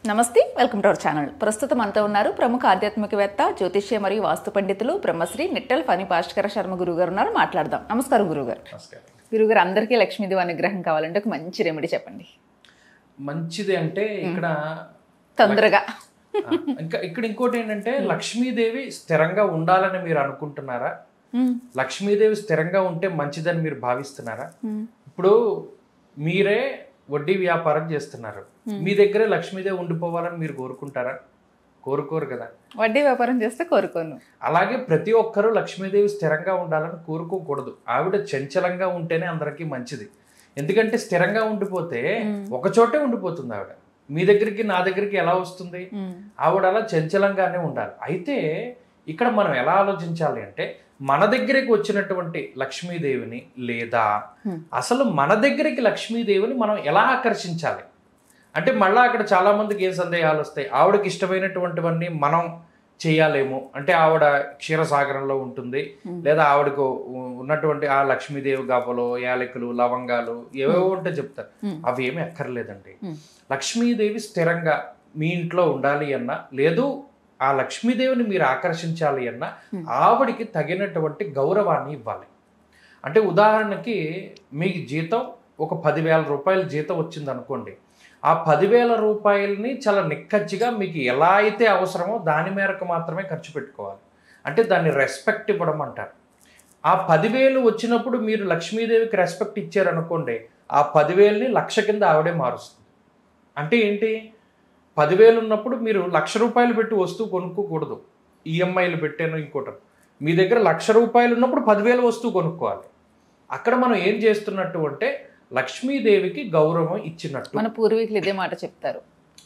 నమస్తే, welcome to our channel. ప్రస్తుతం మనతో ఉన్నారు ప్రముఖ ఆధ్యాత్మికవేత్త, జ్యోతిష్య మరియు వాస్తు పండితులు బ్రహ్మశ్రీ నిట్టల్ ఫణి భాస్కర శర్మ గురుగారు ఉన్నారు. మాట్లాడదాం. నమస్కారం గురుగారు. గురుగారు, అందరికీ లక్ష్మీదేవి అనుగ్రహం కావాలంటే ఒక మంచి రెమెడీ చెప్పండి. మంచిది అంటే ఇక్కడ తొందరగా ఇక్కడ ఇంకోటి ఏంటంటే లక్ష్మీదేవి స్థిరంగా ఉండాలని మీరు అనుకుంటున్నారా? లక్ష్మీదేవి స్థిరంగా ఉంటే మంచిదని మీరు భావిస్తున్నారా? ఇప్పుడు మీరే వడ్డీ వ్యాపారం చేస్తున్నారు, మీ దగ్గరే లక్ష్మీదేవి ఉండిపోవాలని మీరు కోరుకుంటారా? కోరుకోరు కదా. వడ్డీ వ్యాపారం చేస్తే కోరుకోను. అలాగే ప్రతి ఒక్కరూ లక్ష్మీదేవి స్థిరంగా ఉండాలని కోరుకోకూడదు. ఆవిడ చంచలంగా ఉంటేనే అందరికీ మంచిది. ఎందుకంటే స్థిరంగా ఉండిపోతే ఒక చోటే ఉండిపోతుంది ఆవిడ. మీ దగ్గరికి నా దగ్గరికి ఎలా వస్తుంది? ఆవిడ అలా చంచలంగానే ఉండాలి. అయితే ఇక్కడ మనం ఎలా ఆలోచించాలి అంటే, మన దగ్గరికి వచ్చినటువంటి లక్ష్మీదేవిని లేదా అసలు మన దగ్గరికి లక్ష్మీదేవిని మనం ఎలా ఆకర్షించాలి అంటే, మళ్ళీ అక్కడ చాలా మందికి ఏం సందేహాలు వస్తాయి. ఆవిడకి ఇష్టమైనటువంటివన్నీ మనం చేయాలేమో అంటే, ఆవిడ క్షీరసాగరంలో ఉంటుంది, లేదా ఆవిడకు ఉన్నటువంటి ఆ లక్ష్మీదేవి గవ్వలు, యాలకులు, లవంగాలు ఏవేవో ఉంటే చెప్తారు. అవి ఏమీ అక్కర్లేదండి. లక్ష్మీదేవి స్థిరంగా మీ ఇంట్లో ఉండాలి అన్నా, లేదు ఆ లక్ష్మీదేవిని మీరు ఆకర్షించాలి అన్నా, ఆవిడికి తగినటువంటి గౌరవాన్ని ఇవ్వాలి. అంటే ఉదాహరణకి మీకు జీతం ఒక 10,000 రూపాయల జీతం వచ్చింది అనుకోండి. ఆ 10,000 రూపాయలని చాలా నిక్కచ్చిగా మీకు ఎలా అయితే అవసరమో దాని మేరకు మాత్రమే ఖర్చు పెట్టుకోవాలి. అంటే దాన్ని రెస్పెక్ట్ ఇవ్వడం అంటారు. ఆ 10,000 వచ్చినప్పుడు మీరు లక్ష్మీదేవికి రెస్పెక్ట్ ఇచ్చారనుకోండి, ఆ 10,000ని 1,00,000 కింద ఆవిడే మారుస్తుంది. అంటే ఏంటి? 10,000 ఉన్నప్పుడు మీరు 1,00,000 రూపాయలు పెట్టి వస్తువు కొనుక్కోకూడదు. ఈఎంఐలు పెట్టాను ఇంకోటి. మీ దగ్గర 1,00,000 రూపాయలు ఉన్నప్పుడు 10,000 వస్తువు కొనుక్కోవాలి. అక్కడ మనం ఏం చేస్తున్నట్టు అంటే, లక్ష్మీదేవికి గౌరవం ఇచ్చినట్టు. మన పూర్వీకులు ఇదే మాట చెప్తారు,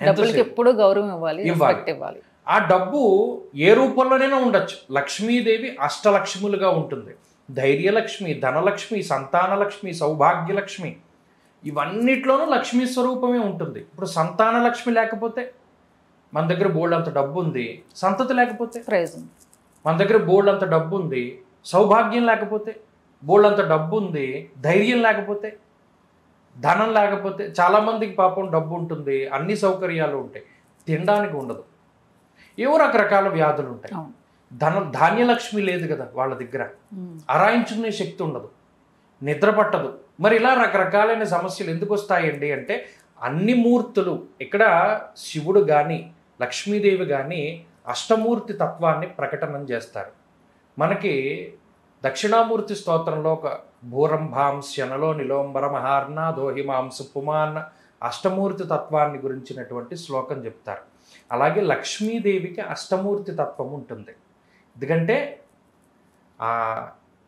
డబ్బులకి ఎప్పుడు గౌరవం ఇవ్వాలి. ఆ డబ్బు ఏ రూపంలోనైనా ఉండొచ్చు. లక్ష్మీదేవి అష్టలక్ష్ములుగా ఉంటుంది. ధైర్యలక్ష్మి, ధనలక్ష్మి, సంతానలక్ష్మి, సౌభాగ్యలక్ష్మి, ఇవన్నిట్లోనూ లక్ష్మీ స్వరూపమే ఉంటుంది. ఇప్పుడు సంతాన లక్ష్మి లేకపోతే, మన దగ్గర బోల్డ్ అంత డబ్బు ఉంది, సంతతి లేకపోతే ప్రయోజనం. మన దగ్గర బోల్డ్ అంత డబ్బు ఉంది, సౌభాగ్యం లేకపోతే, బోల్డ్ అంత డబ్బు ఉంది, ధైర్యం లేకపోతే, ధనం లేకపోతే. చాలామందికి పాపం డబ్బు ఉంటుంది, అన్ని సౌకర్యాలు ఉంటాయి, తినడానికి ఉండదు, ఏవో రకరకాల వ్యాధులు ఉంటాయి. ధాన్యలక్ష్మి లేదు కదా వాళ్ళ దగ్గర, అరాయించుకునే శక్తి ఉండదు, నిద్ర పట్టదు. మరి ఇలా రకరకాలైన సమస్యలు ఎందుకు వస్తాయండి అంటే, అన్ని మూర్తులు ఇక్కడ శివుడు కానీ లక్ష్మీదేవి కానీ అష్టమూర్తి తత్వాన్ని ప్రకటన చేస్తారు. మనకి దక్షిణామూర్తి స్తోత్రంలో ఒక భూరంభాంశనలో నిలోంబర మహార్ణ దోహిమాంస పుమాన్న అష్టమూర్తి తత్వాన్ని గురించినటువంటి శ్లోకం చెప్తారు. అలాగే లక్ష్మీదేవికి అష్టమూర్తి తత్వం ఉంటుంది. ఎందుకంటే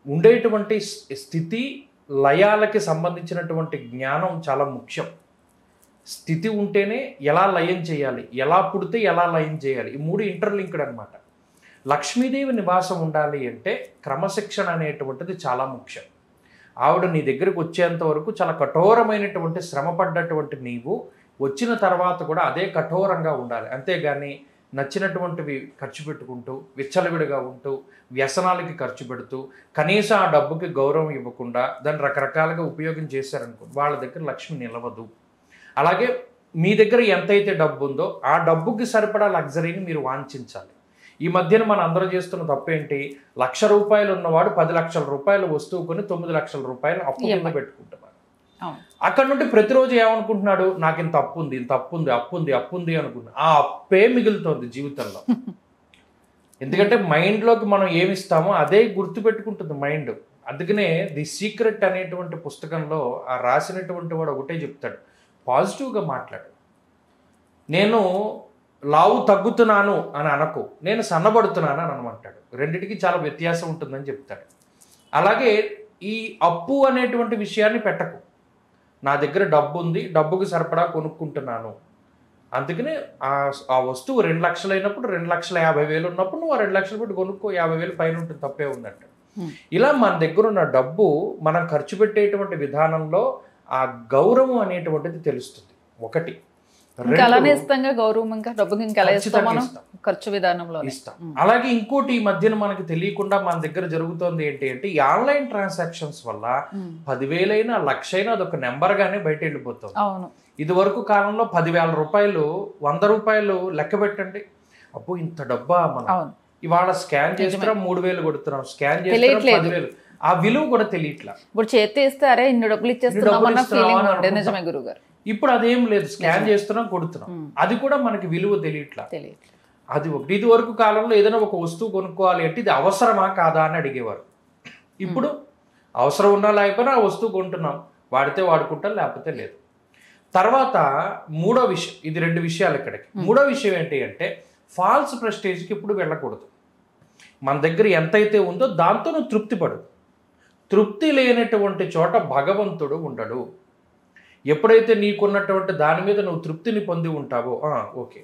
ఉండేటువంటి స్థితి లయాలకి సంబంధించినటువంటి జ్ఞానం చాలా ముఖ్యం. స్థితి ఉంటేనే ఎలా లయం చేయాలి, ఎలా పుడితే ఎలా లయం చేయాలి, ఈ మూడు ఇంటర్లింక్డ్ అనమాట. లక్ష్మీదేవి నివాసం ఉండాలి అంటే క్రమశిక్షణ అనేటువంటిది చాలా ముఖ్యం. ఆవిడ నీ దగ్గరికి వచ్చేంత వరకు చాలా కఠోరమైనటువంటి శ్రమ పడ్డటువంటి నీవు వచ్చిన తర్వాత కూడా అదే కఠోరంగా ఉండాలి. అంతేగాని నచ్చినటువంటివి ఖర్చు పెట్టుకుంటూ, విచ్చలవిడిగా ఉంటూ, వ్యసనాలకి ఖర్చు పెడుతూ, కనీసం ఆ డబ్బుకి గౌరవం ఇవ్వకుండా దాన్ని రకరకాలుగా ఉపయోగం చేశారనుకో, వాళ్ళ దగ్గర లక్ష్మి నిలవదు. అలాగే మీ దగ్గర ఎంతైతే డబ్బు ఉందో ఆ డబ్బుకి సరిపడా లగ్జరీని మీరు వాంఛించాలి. ఈ మధ్యన మనం అందరూ చేస్తున్న తప్పేంటి? 1,00,000 రూపాయలు ఉన్నవాడు 10 లక్షల రూపాయలు వస్తువు కొని 9 లక్షల రూపాయలు అప్పు కింద పెట్టుకుంటున్నాడు. అక్కడ నుండి ప్రతిరోజు ఏమనుకుంటున్నాడు? నాకు ఇంత అప్పు ఉంది, ఇంత అప్పు ఉంది, అప్పు ఉంది, అప్పు ఉంది అనుకుంటున్నా. ఆ అప్పే మిగులుతోంది జీవితంలో. ఎందుకంటే మైండ్లోకి మనం ఏమిస్తామో అదే గుర్తుపెట్టుకుంటుంది మైండ్. అందుకనే ది సీక్రెట్ అనేటువంటి పుస్తకంలో ఆ రాసినటువంటి వాడు ఒకటే చెప్తాడు, పాజిటివ్గా మాట్లాడు. నేను లావు తగ్గుతున్నాను అని అనకు, నేను సన్నబడుతున్నాను అని అనమంటాడు. రెండిటికి చాలా వ్యత్యాసం ఉంటుందని చెప్తాడు. అలాగే ఈ అప్పు అనేటువంటి విషయాన్ని పెట్టకు. నా దగ్గర డబ్బు ఉంది, డబ్బుకి సరిపడా కొనుక్కుంటున్నాను, అందుకనే ఆ వస్తువు 2 లక్షలు అయినప్పుడు 2,50,000 ఉన్నప్పుడు నువ్వు ఆ 2 లక్షలు పెట్టి కొనుక్కో, 50,000 పైన ఉంటుంది, తప్పే ఉందంట. ఇలా మన దగ్గర ఉన్న డబ్బు మనం ఖర్చు పెట్టేటువంటి విధానంలో ఆ గౌరవం అనేటువంటిది తెలుస్తుంది. ఒకటి గౌరవం ఇంకా డబ్బుకి ఇంకా ఖర్చు విధానంలో ఇస్తాం. అలాగే ఇంకోటి ఈ మధ్యన మనకి తెలియకుండా మన దగ్గర జరుగుతోంది ఏంటి అంటే, ఈ ఆన్లైన్ ట్రాన్సాక్షన్స్ వల్ల 10,000 అయినా 1,00,000 అయినా అదొక నెంబర్ గానే బయట వెళ్ళిపోతుంది. ఇది వరకు కాలంలో 10,000 రూపాయలు 100 రూపాయలు లెక్క పెట్టండి, అప్పు ఇంత డబ్బా మనం. ఇవాళ స్కాన్ చేస్తున్నాం 3,000 కొడుతున్నాం, స్కాన్ చేస్తున్నాం 10,000. ఆ విలువ కూడా తెలియట్లా. ఇప్పుడు చేతి ఇస్తే అరే ఇన్ని డబ్బులు ఇచ్చేస్తున్నామన్న ఫీలింగ్ ఉండే. నిజమే గురుగారు. ఇప్పుడు అదేం లేదు, స్కాన్ చేస్తున్నాం కొడుతున్నాం, అది కూడా మనకి విలువ తెలియట్లా. అది ఒకటి. ఇది వరకు కాలంలో ఏదైనా ఒక వస్తువు కొనుక్కోవాలి అంటే ఇది అవసరమా కాదా అని అడిగేవారు. ఇప్పుడు అవసరం ఉన్నా లేకపోయినా ఆ వస్తువు కొంటున్నాం, వాడితే వాడుకుంటాం లేకపోతే లేదు. తర్వాత మూడో విషయం, ఇది 2 విషయాలు ఇక్కడికి. మూడో విషయం ఏంటి అంటే ఫాల్స్ ప్రెస్టేజ్కి ఇప్పుడు వెళ్ళకూడదు. మన దగ్గర ఎంతైతే ఉందో దాంతో నువ్వు తృప్తి పడు. తృప్తి లేనటువంటి చోట భగవంతుడు ఉండడు. ఎప్పుడైతే నీకున్నటువంటి దాని మీద నువ్వు తృప్తిని పొంది ఉంటావో, ఓకే,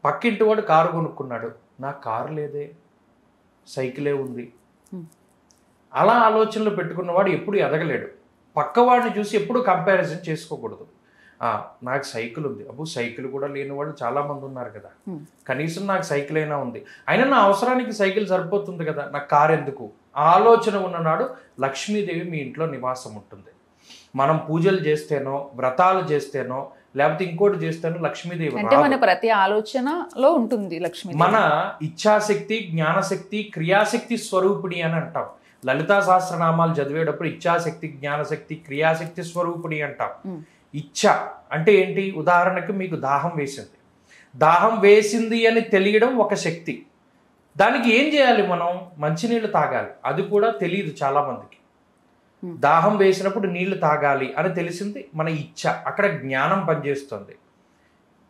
పక్కింటి వాడు కారు కొనుక్కున్నాడు, నాకు కారు లేదే, సైకిలే ఉంది, అలా ఆలోచనలు పెట్టుకున్నవాడు ఎప్పుడు ఎదగలేడు. పక్కవాడిని చూసి ఎప్పుడు కంపారిజన్ చేసుకోకూడదు. నాకు సైకిల్ ఉంది, అబ్బు సైకిల్ కూడా లేని వాళ్ళు చాలామంది ఉన్నారు కదా, కనీసం నాకు సైకిల్ అయినా ఉంది, అయినా నా అవసరానికి సైకిల్ సరిపోతుంది కదా, నాకు కారు ఎందుకు? ఆలోచన ఉన్ననాడు లక్ష్మీదేవి మీ ఇంట్లో నివాసం ఉంటుంది. మనం పూజలు చేస్తేనో వ్రతాలు చేస్తేనో లేకపోతే ఇంకోటి చేస్తేనో లక్ష్మీదేవి అంటే మన ప్రతి ఆలోచనలో ఉంటుంది లక్ష్మీ. మన ఇచ్ఛాశక్తి, జ్ఞానశక్తి, క్రియాశక్తి స్వరూపిణి అని అంటాం. లలితా సహస్రనామాలు చదివేటప్పుడు ఇచ్ఛాశక్తి, జ్ఞానశక్తి, క్రియాశక్తి స్వరూపిణి అంటాం. ఇచ్ఛ అంటే ఏంటి? ఉదాహరణకి మీకు దాహం వేసింది, దాహం వేసింది అని తెలియడం ఒక శక్తి. దానికి ఏం చేయాలి? మనం మంచినీళ్ళు తాగాలి. అది కూడా తెలియదు చాలామందికి. దాహం వేసినప్పుడు నీళ్లు తాగాలి అని తెలిసింది మన ఇచ్ఛ. అక్కడ జ్ఞానం పనిచేస్తుంది.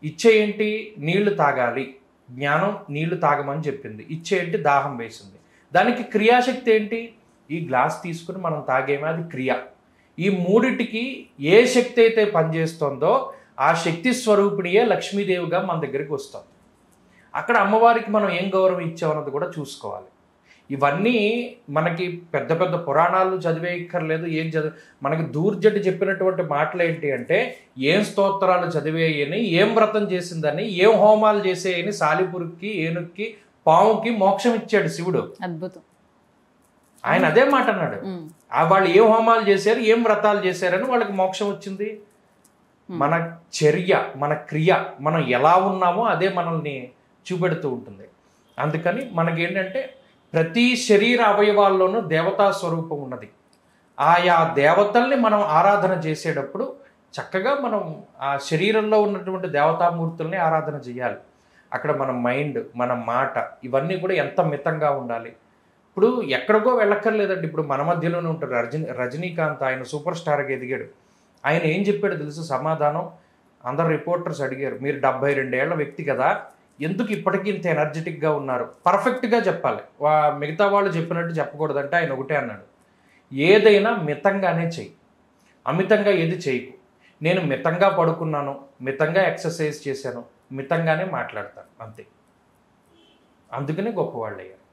ఇచ్ఛ ఏంటి? నీళ్లు తాగాలి, జ్ఞానం నీళ్లు తాగమని చెప్పింది. ఇచ్ఛ ఏంటి? దాహం వేసింది. దానికి క్రియాశక్తి ఏంటి? ఈ గ్లాస్ తీసుకుని మనం తాగేమే, అది క్రియ. ఈ మూడిటికి ఏ శక్తి అయితే పనిచేస్తుందో ఆ శక్తి స్వరూపిణియే లక్ష్మీదేవిగా మన దగ్గరికి వస్తుంది. అక్కడ అమ్మవారికి మనం ఏం గౌరవం ఇచ్చామన్నది కూడా చూసుకోవాలి. ఇవన్నీ మనకి పెద్ద పెద్ద పురాణాలు చదివేయక్కర్లేదు, ఏం మనకి దూర్జటి చెప్పినటువంటి మాటలు ఏంటి అంటే ఏం స్తోత్రాలు చదివేయని, ఏం వ్రతం చేసిందని, ఏం హోమాలు చేసేయని సాలిపురికి, ఏనుక్కి, పావుకి మోక్షం ఇచ్చాడు శివుడు. అద్భుతం. ఆయన అదే మాట అన్నాడు. వాళ్ళు ఏం హోమాలు చేశారు, ఏం వ్రతాలు చేశారని వాళ్ళకి మోక్షం వచ్చింది. మన చర్య, మన క్రియ, మనం ఎలా ఉన్నామో అదే మనల్ని చూపెడుతూ ఉంటుంది. అందుకని మనకేంటంటే ప్రతి శరీర అవయవాల్లోనూ దేవతా స్వరూపం ఉన్నది. ఆయా దేవతల్ని మనం ఆరాధన చేసేటప్పుడు చక్కగా మనం ఆ శరీరంలో ఉన్నటువంటి దేవతామూర్తుల్ని ఆరాధన చేయాలి. అక్కడ మన మైండ్, మన మాట, ఇవన్నీ కూడా ఎంత మితంగా ఉండాలి. ఇప్పుడు ఎక్కడికో వెళ్ళక్కర్లేదండి. ఇప్పుడు మన మధ్యలోనే ఉంటారు రజనీకాంత్. ఆయన సూపర్ స్టార్గా ఎదిగాడు. ఆయన ఏం చెప్పాడు తెలుసు సమాధానం? అందరు రిపోర్టర్స్ అడిగారు, మీరు 72 ఏళ్ల వ్యక్తి కదా, ఎందుకు ఇప్పటికీ ఇంత ఎనర్జెటిక్గా ఉన్నారు? పర్ఫెక్ట్గా చెప్పాలి, మిగతా వాళ్ళు చెప్పినట్టు చెప్పకూడదంటే ఆయన ఒకటే అన్నాడు, ఏదైనా మితంగానే చెయ్యి, అమితంగా ఏది చేయకు. నేను మితంగా పడుకున్నాను, మితంగా ఎక్సర్సైజ్ చేశాను, మితంగానే మాట్లాడతాను, అంతే. అందుకనే గొప్పవాళ్ళు అయ్యారు.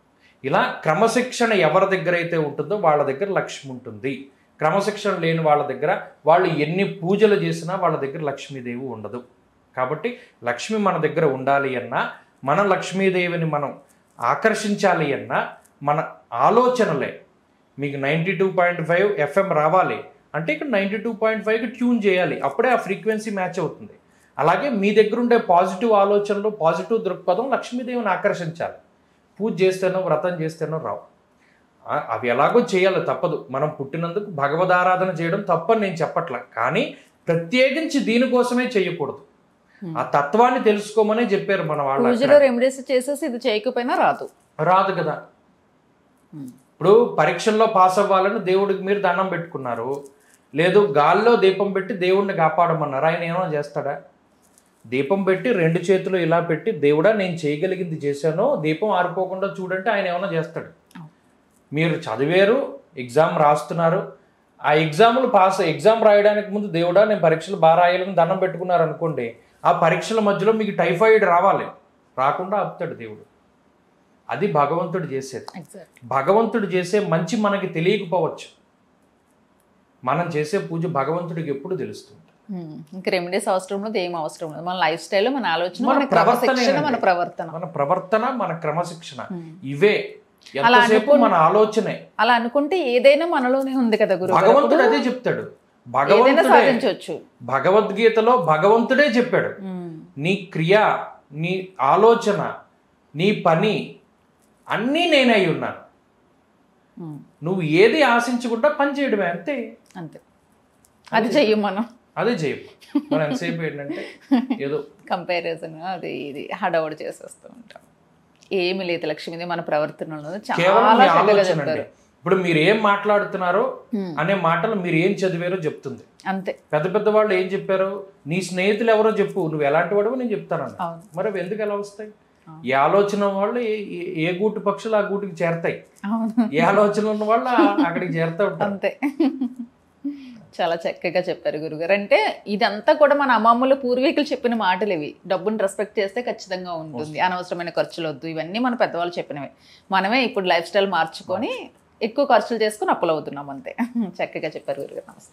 ఇలా క్రమశిక్షణ ఎవరి దగ్గర అయితే ఉంటుందో వాళ్ళ దగ్గర లక్ష్మి ఉంటుంది. క్రమశిక్షణ లేని వాళ్ళ దగ్గర వాళ్ళు ఎన్ని పూజలు చేసినా వాళ్ళ దగ్గర లక్ష్మీదేవి ఉండదు. కాబట్టి లక్ష్మి మన దగ్గర ఉండాలి అన్నా, మన లక్ష్మీదేవిని మనం ఆకర్షించాలి అన్నా మన ఆలోచనలే. మీకు 92.5 FM రావాలి అంటే ఇక్కడ 92.5కి ట్యూన్ చేయాలి, అప్పుడే ఆ ఫ్రీక్వెన్సీ మ్యాచ్ అవుతుంది. అలాగే మీ దగ్గర ఉండే పాజిటివ్ ఆలోచనలు, పాజిటివ్ దృక్పథం లక్ష్మీదేవిని ఆకర్షించాలి. పూజ చేస్తేనో వ్రతం చేస్తేనో రావు. అవి ఎలాగో చేయాలి, తప్పదు. మనం పుట్టినందుకు భగవదారాధన చేయడం తప్పని నేను చెప్పట్లా, కానీ ప్రత్యేకించి దీనికోసమే చేయకూడదు. ఆ తత్వాన్ని తెలుసుకోమనే చెప్పారు మన వాళ్ళు. రెమెడీస్ చేసేసి ఇది చేయకపోయినా రాదు కదా. ఇప్పుడు పరీక్షల్లో పాస్ అవ్వాలని దేవుడికి మీరు దండం పెట్టుకున్నారు, లేదు గాల్లో దీపం పెట్టి దేవుడిని కాపాడమన్నారు, ఆయన ఏమైనా చేస్తాడా? దీపం పెట్టి 2 చేతులు ఇలా పెట్టి దేవుడా నేను చేయగలిగింది చేశాను, దీపం ఆరిపోకుండా చూడంటే ఆయన ఏమైనా చేస్తాడు? మీరు చదివారు, ఎగ్జామ్ రాస్తున్నారు, ఆ ఎగ్జామ్ రాయడానికి ముందు దేవుడా నేను పరీక్షలు బాగా రాయాలని దండం పెట్టుకున్నారు అనుకోండి, ఆ పరీక్షల మధ్యలో మీకు టైఫాయిడ్ రావాలి, రాకుండా ఆపుతాడు దేవుడు. అది భగవంతుడు చేసేది. భగవంతుడు చేసే మంచి మనకి తెలియకపోవచ్చు, మనం చేసే పూజ భగవంతుడికి ఎప్పుడు తెలుస్తుంది. ఇంకా రెమెడీస్ అవసరం లేదు, ఏం అవసరం లేదు. మన లైఫ్ స్టైల్, మన ఆలోచన, మన ప్రవర్తన, మన క్రమశిక్షణ, ఇవే ఎంతసేపు మన ఆలోచనే. అలా అనుకుంటే ఏదైనా మనలోనే ఉంది కదా గురువు. భగవంతుడు అదే చెప్తాడు, భగవంతుడే సాధించవచ్చు. భగవద్గీతలో భగవంతుడే చెప్పాడు, నీ క్రియ, నీ ఆలోచన, నీ పని అన్నీ నేనే అయి ఉన్నాను. నువ్వు ఏది ఆశించకుండా పని చేయడమే, అంతే. అంతే, అది చెయ్యం మనం. అదే చెయ్యం మనం. ఎంతసేపు ఏంటంటే ఏదో కంపారిజన్, అది ఇది హడావుడి చేసేస్తూ ఉంటాం. ఏమి లేదు లక్ష్మీది మన ప్రవర్తనలో కేవలం చాలా మీ చక్కగా ఆలోచన అండి. చెప్పారు. ఇప్పుడు మీరు ఏం మాట్లాడుతున్నారో అనే మాటలు మీరు ఏం చదివారో చెప్తుంది. అంతే. పెద్ద పెద్ద వాళ్ళు ఏం చెప్పారు, నీ స్నేహితులు ఎవరో చెప్పు, నువ్వు ఎలాంటి వాడవో నేను చెప్తానన్న. అవును. మరి అవి ఎందుకు ఎలా వస్తాయి? ఈ ఆలోచన వాళ్ళు ఏ గూటి పక్షులు ఆ గూటికి చేరతాయి, అవును. ఏ ఆలోచన ఉన్న వాళ్ళు అక్కడికి చేరుతూ ఉంటారు. అంతే. చాలా చక్కగా చెప్పారు గురుగారు. అంటే ఇదంతా కూడా మన అమ్మమ్మలు పూర్వీకులు చెప్పిన మాటలు ఇవి. డబ్బుని రెస్పెక్ట్ చేస్తే ఖచ్చితంగా ఉంటుంది, అనవసరమైన ఖర్చులు వద్దు, ఇవన్నీ మన పెద్దవాళ్ళు చెప్పినవి. మనమే ఇప్పుడు లైఫ్ స్టైల్ మార్చుకొని ఎక్కువ ఖర్చులు చేసుకుని అప్పులు అవుతున్నాం, అంతే. చక్కగా చెప్పారు గురుగారు. నమస్తే.